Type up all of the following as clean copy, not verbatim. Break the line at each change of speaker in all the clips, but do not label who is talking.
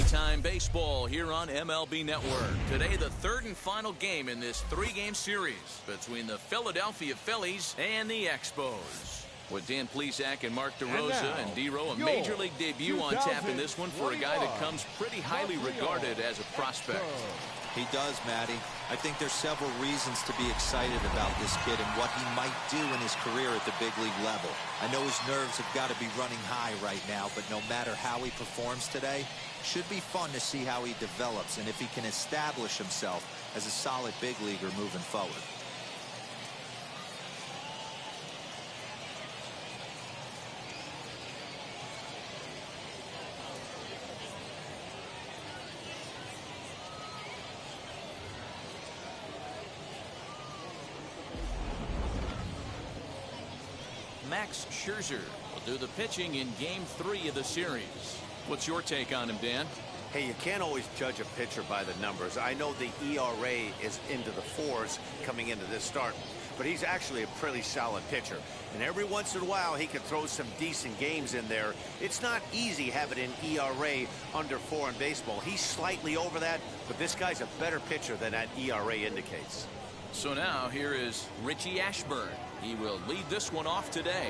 Big-time baseball here on MLB Network. Today, the third and final game in this three-game series between the Philadelphia Phillies and the Expos. With Dan Plesac and Mark DeRosa and D-Row, a Major League debut on tap in this one for a guy that comes pretty highly regarded as a prospect.
He does, Matty. I think there's several reasons to be excited about this kid and what he might do in his career at the big league level. I know his nerves have got to be running high right now, but no matter how he performs today, should be fun to see how he develops and if he can establish himself as a solid big leaguer moving forward.
Max Scherzer will do the pitching in Game 3 of the series. What's your take on him, Dan?
Hey, you can't always judge a pitcher by the numbers. I know the ERA is into the 4s coming into this start, but he's actually a pretty solid pitcher. And every once in a while, he can throw some decent games in there. It's not easy having an ERA under 4 in baseball. He's slightly over that, but this guy's a better pitcher than that ERA indicates.
So now here is Richie Ashburn. He will lead this one off today.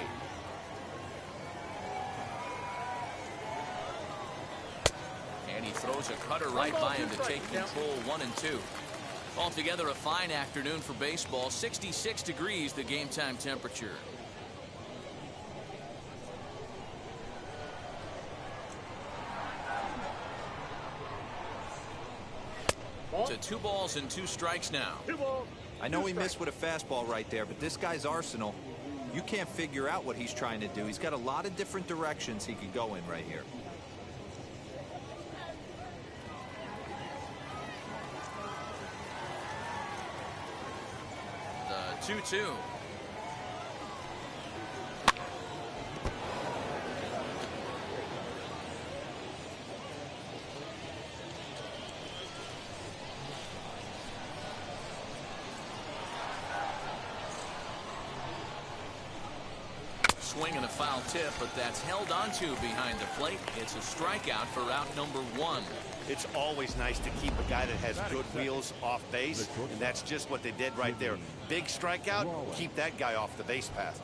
And he throws a cutter right by him to take control 1 and 2. Altogether a fine afternoon for baseball. 66 degrees the game time temperature. To 2 balls and 2 strikes now.
I know he missed with a fastball right there, but this guy's arsenal, you can't figure out what he's trying to do. He's got a lot of different directions he could go in right here.
The 2-2. Swing and a foul tip, but that's held onto behind the plate. It's a strikeout for out number 1.
It's always nice to keep a guy that has good wheels off base, and that's just what they did right there. Big strikeout, keep that guy off the base path.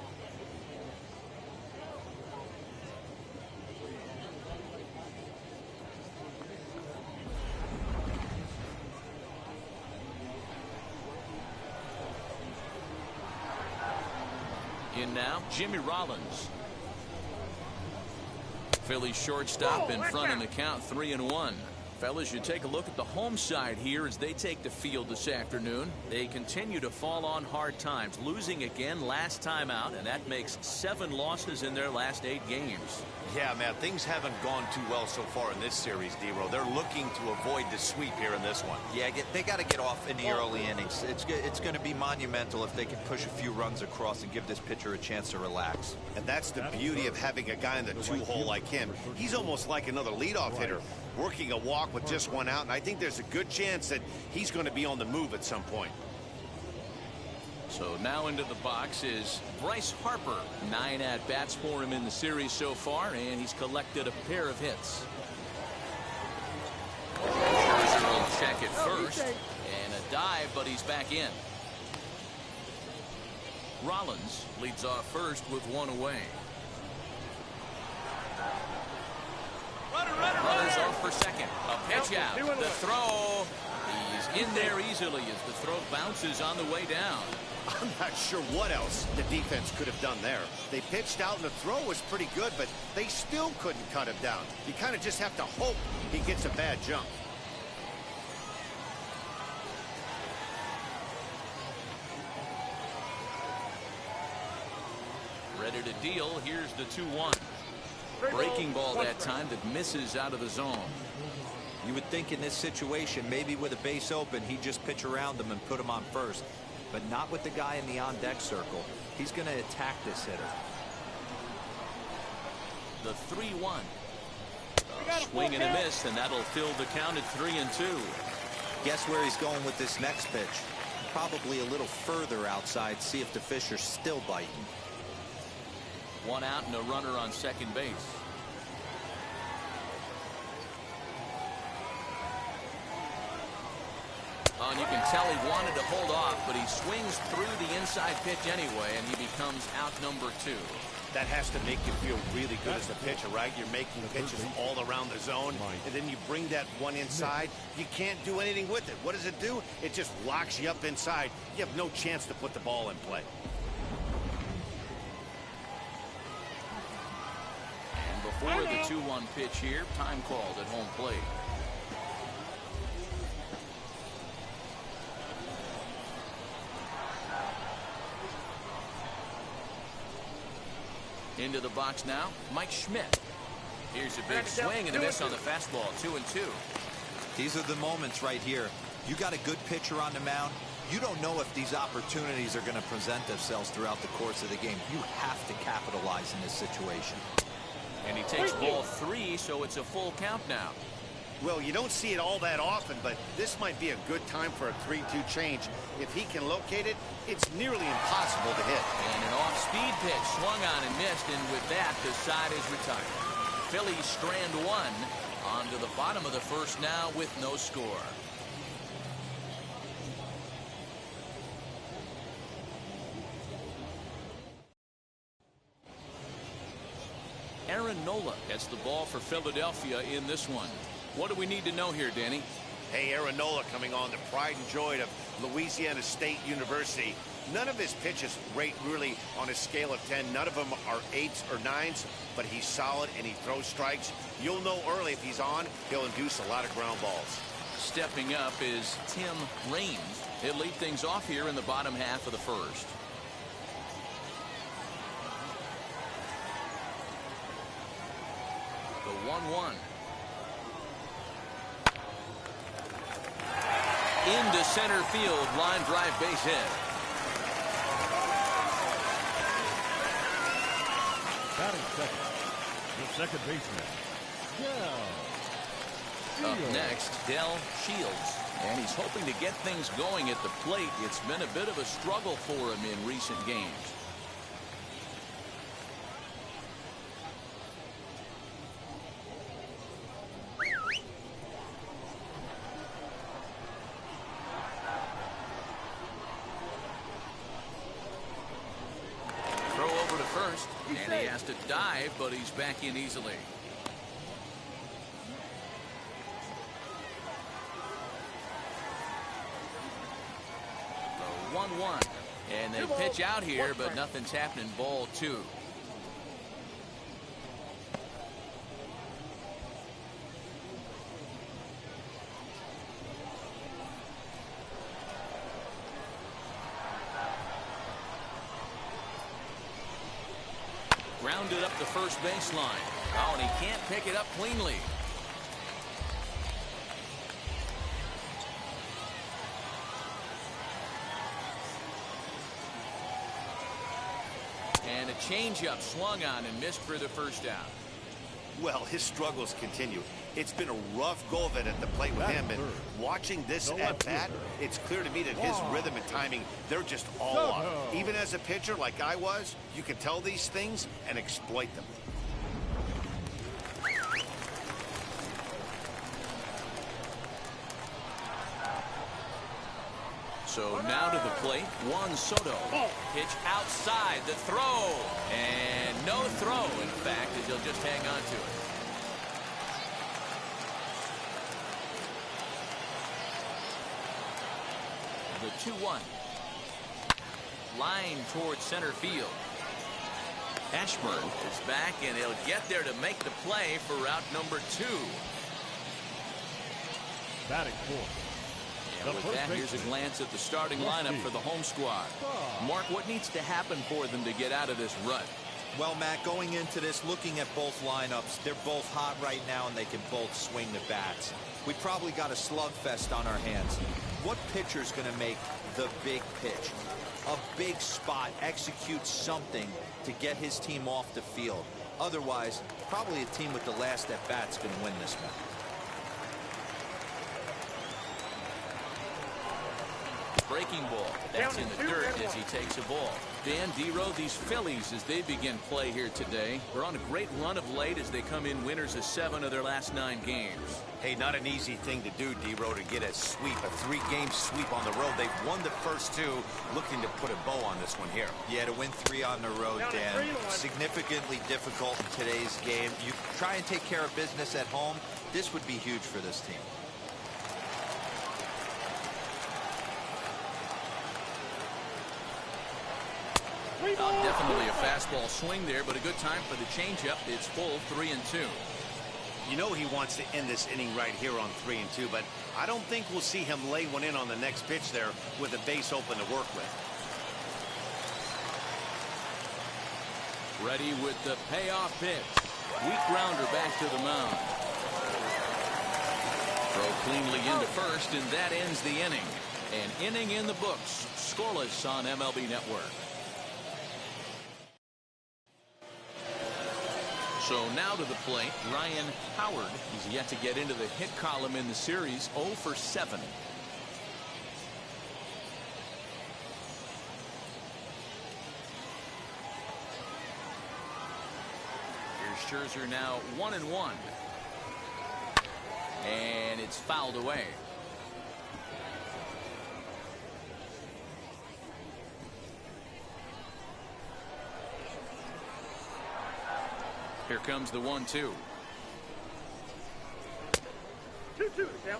In now, Jimmy Rollins. Phillies shortstop in front in the count, 3-1. Fellas, you take a look at the home side here as they take the field this afternoon. They continue to fall on hard times, losing again last time out, and that makes 7 losses in their last 8 games.
Yeah, man, things haven't gone too well so far in this series, D-Row. They're looking to avoid the sweep here in this one.
Yeah, they got to get off in the early innings. It's going to be monumental if they can push a few runs across and give this pitcher a chance to relax.
And that's the beauty of having a guy in the 2-hole like him. He's almost like another leadoff hitter, working a walk with just 1 out, and I think there's a good chance that he's going to be on the move at some point.
So now into the box is Bryce Harper. 9 at-bats for him in the series so far, and he's collected a pair of hits. Scherzer will check it first, and a dive, but he's back in. Rollins leads off first with 1 away. Runners off for second. A pitch out. The throw. He's in there easily as the throw bounces on the way down.
I'm not sure what else the defense could have done there. They pitched out and the throw was pretty good, but they still couldn't cut him down. You kind of just have to hope he gets a bad jump.
Ready to deal. Here's the 2-1. Breaking ball that time that misses out of the zone.
You would think in this situation, maybe with a base open, he'd just pitch around him and put him on first. But not with the guy in the on-deck circle. He's going to attack this hitter.
The 3-1. Swing and a miss, and that'll fill the count at 3-2.
Guess where he's going with this next pitch? Probably a little further outside, see if the fish are still biting.
1 out and a runner on second base. And you can tell he wanted to hold off, but he swings through the inside pitch anyway, and he becomes out number 2.
That has to make you feel really good as a pitcher, right? You're making pitches all around the zone, and then you bring that one inside. You can't do anything with it. What does it do? It just locks you up inside. You have no chance to put the ball in play.
And before the 2-1 pitch here, time called at home plate. Into the box now, Mike Schmidt. Here's a big swing and a miss on the fastball, 2-2.
These are the moments right here. You got a good pitcher on the mound. You don't know if these opportunities are going to present themselves throughout the course of the game. You have to capitalize in this situation.
And he takes ball 3, so it's a full count now.
Well, you don't see it all that often, but this might be a good time for a 3-2 change. If he can locate it, it's nearly impossible to hit.
And an off-speed pitch swung on and missed, and with that, the side is retired. Phillies strand 1 on to the bottom of the first now with no score. Aaron Nola gets the ball for Philadelphia in this one. What do we need to know here, Danny?
Hey, Aaron Nola coming on, the pride and joy of Louisiana State University. None of his pitches rate really on a scale of 10. None of them are 8s or 9s, but he's solid and he throws strikes. You'll know early if he's on, he'll induce a lot of ground balls.
Stepping up is Tim Raines. He'll lead things off here in the bottom half of the first. The 1-1. Into center field, line drive, base hit.
Batting second, the second baseman, Del.
Up next, Del Shields. And he's hoping to get things going at the plate. It's been a bit of a struggle for him in recent games. And he has to dive, but he's back in easily. The 1-1. And they pitch out here, but nothing's happening. Ball 2. Grounded up the first baseline. Oh, and he can't pick it up cleanly. And a changeup swung on and missed for the first out.
Well, his struggles continue. It's been a rough go of it at the plate with him, and watching this at bat, it's clear to me that his rhythm and timing, they're just all off. Even as a pitcher like I was, you can tell these things and exploit them.
So now to the plate, Juan Soto. Pitch outside, the throw. And no throw, in fact, as he'll just hang on to it. The 2-1. Line towards center field. Ashburn is back, and he'll get there to make the play for route number 2.
Batting fourth.
And with that, here's a glance at the starting lineup for the home squad. Mark, what needs to happen for them to get out of this rut?
Well, Matt, going into this, looking at both lineups, they're both hot right now, and they can both swing the bats. We probably got a slugfest on our hands. What pitcher's going to make the big pitch? A big spot, execute something to get his team off the field. Otherwise, probably a team with the last at-bat's going to win this one.
Breaking ball. That's in the dirt as he takes a ball. Dan Dero, these Phillies, as they begin play here today, they're on a great run of late as they come in winners of 7 of their last 9 games.
Hey, not an easy thing to do, Dero, to get a sweep, a 3-game sweep on the road. They've won the first 2, looking to put a bow on this one here.
Yeah, to win 3 on the road, Dan, significantly difficult in today's game. You try and take care of business at home. This would be huge for this team.
Definitely a fastball swing there, but a good time for the changeup. It's full 3-2.
You know he wants to end this inning right here on 3-2, but I don't think we'll see him lay one in on the next pitch there with a base open to work with.
Ready with the payoff pitch. Weak grounder back to the mound. Throw cleanly into first, and that ends the inning. An inning in the books. Scoreless on MLB Network. So now to the plate, Ryan Howard. He's yet to get into the hit column in the series, 0 for 7. Here's Scherzer now 1-1. And it's fouled away. Here comes the 1-2.
2-2, yeah.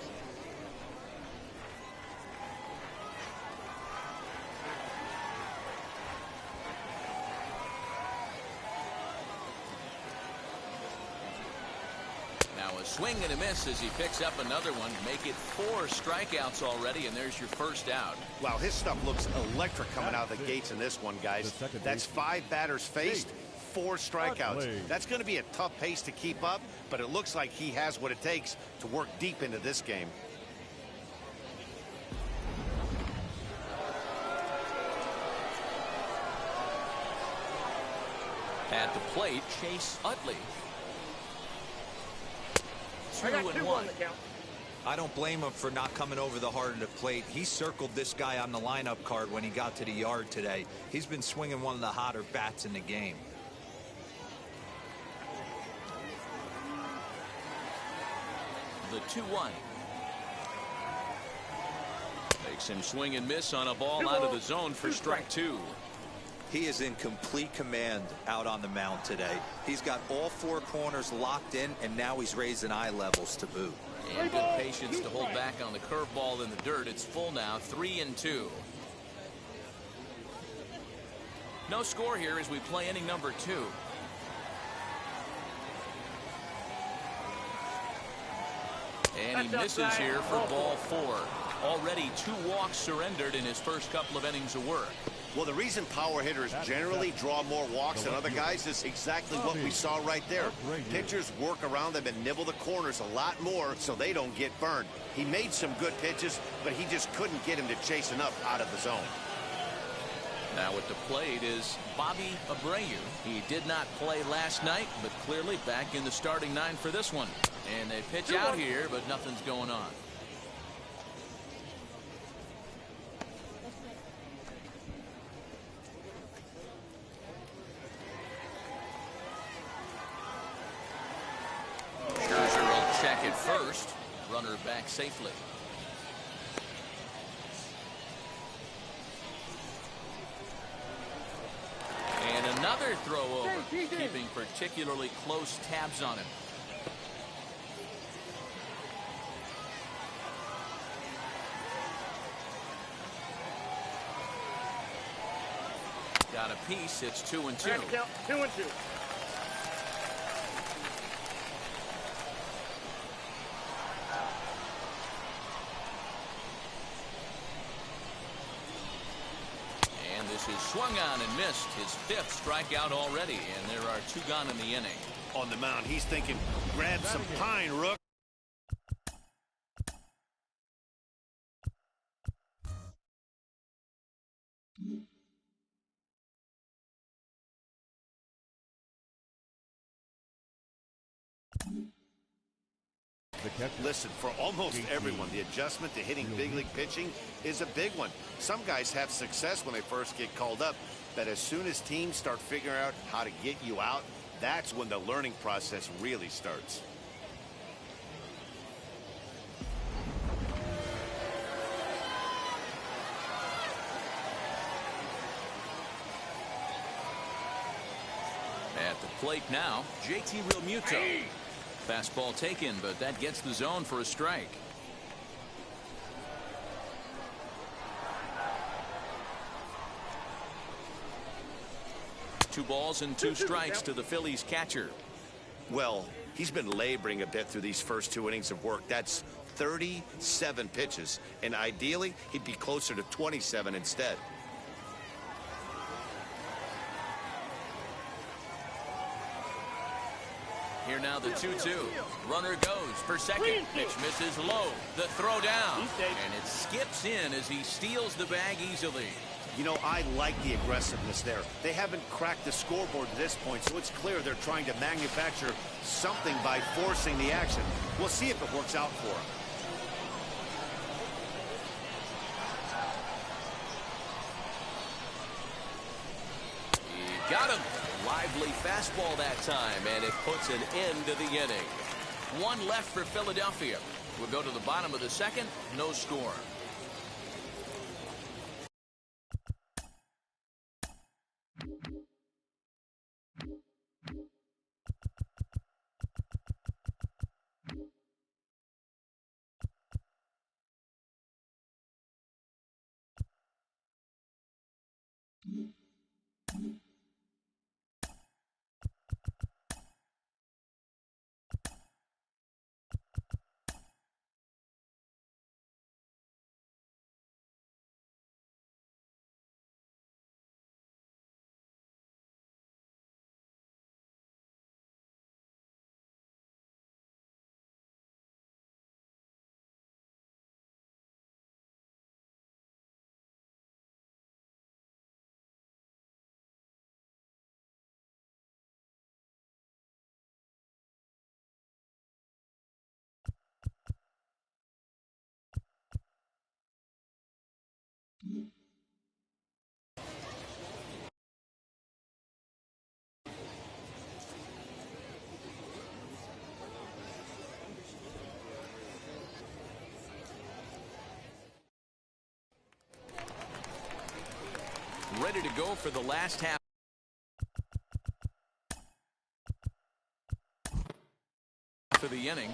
Now a swing and a miss as he picks up another one. Make it 4 strikeouts already, and there's your first out.
Wow, his stuff looks electric coming out of the gates in this one, guys. That's 5 batters faced. 4 strikeouts. That's going to be a tough pace to keep up, but it looks like he has what it takes to work deep into this game.
At the plate, Chase Utley. 2-1.
I don't blame him for not coming over the heart of the plate. He circled this guy on the lineup card when he got to the yard today. He's been swinging one of the hotter bats in the game.
The 2-1. Makes him swing and miss on a ball out of the zone for strike 2.
He is in complete command out on the mound today. He's got all 4 corners locked in, and now he's raising eye levels to boot.
And good patience to hold back on the curveball in the dirt. It's full now, 3-2. No score here as we play inning number 2. And he misses here for ball 4. Already 2 walks surrendered in his first couple of innings of work.
Well, the reason power hitters generally draw more walks than other guys is exactly what we saw right there. Pitchers work around them and nibble the corners a lot more so they don't get burned. He made some good pitches, but he just couldn't get him to chase enough out of the zone.
Now at the plate is Bobby Abreu. He did not play last night, but clearly back in the starting 9 for this one. And they pitch out here, but nothing's going on. Scherzer will check it first. Runner back safely. And another throw over, keeping particularly close tabs on him. Got a piece. It's 2-2.
2-2.
And this is swung on and missed. His 5th strikeout already, and there are 2 gone in the inning.
On the mound, he's thinking, grab some pine, Rook.
the catcher.
Listen, for almost everyone, the adjustment to hitting big league pitching is a big one. Some guys have success when they first get called up, but as soon as teams start figuring out how to get you out, that's when the learning process really starts.
At the plate now, JT Realmuto. Fastball taken, but that gets the zone for a strike. Two balls and two strikes to the Phillies catcher.
Well, he's been laboring a bit through these first 2 innings of work. That's 37 pitches, and ideally he'd be closer to 27 instead.
Here now the 2-2. Runner goes for second. Pitch misses low. The throw down. And it skips in as he steals the bag easily.
You know, I like the aggressiveness there. They haven't cracked the scoreboard at this point, so it's clear they're trying to manufacture something by forcing the action. We'll see if it works out for them.
He got him. Lively fastball that time, and it puts an end to the inning. One left for Philadelphia. We'll go to the bottom of the second. No score. Ready to go for the last half of the inning.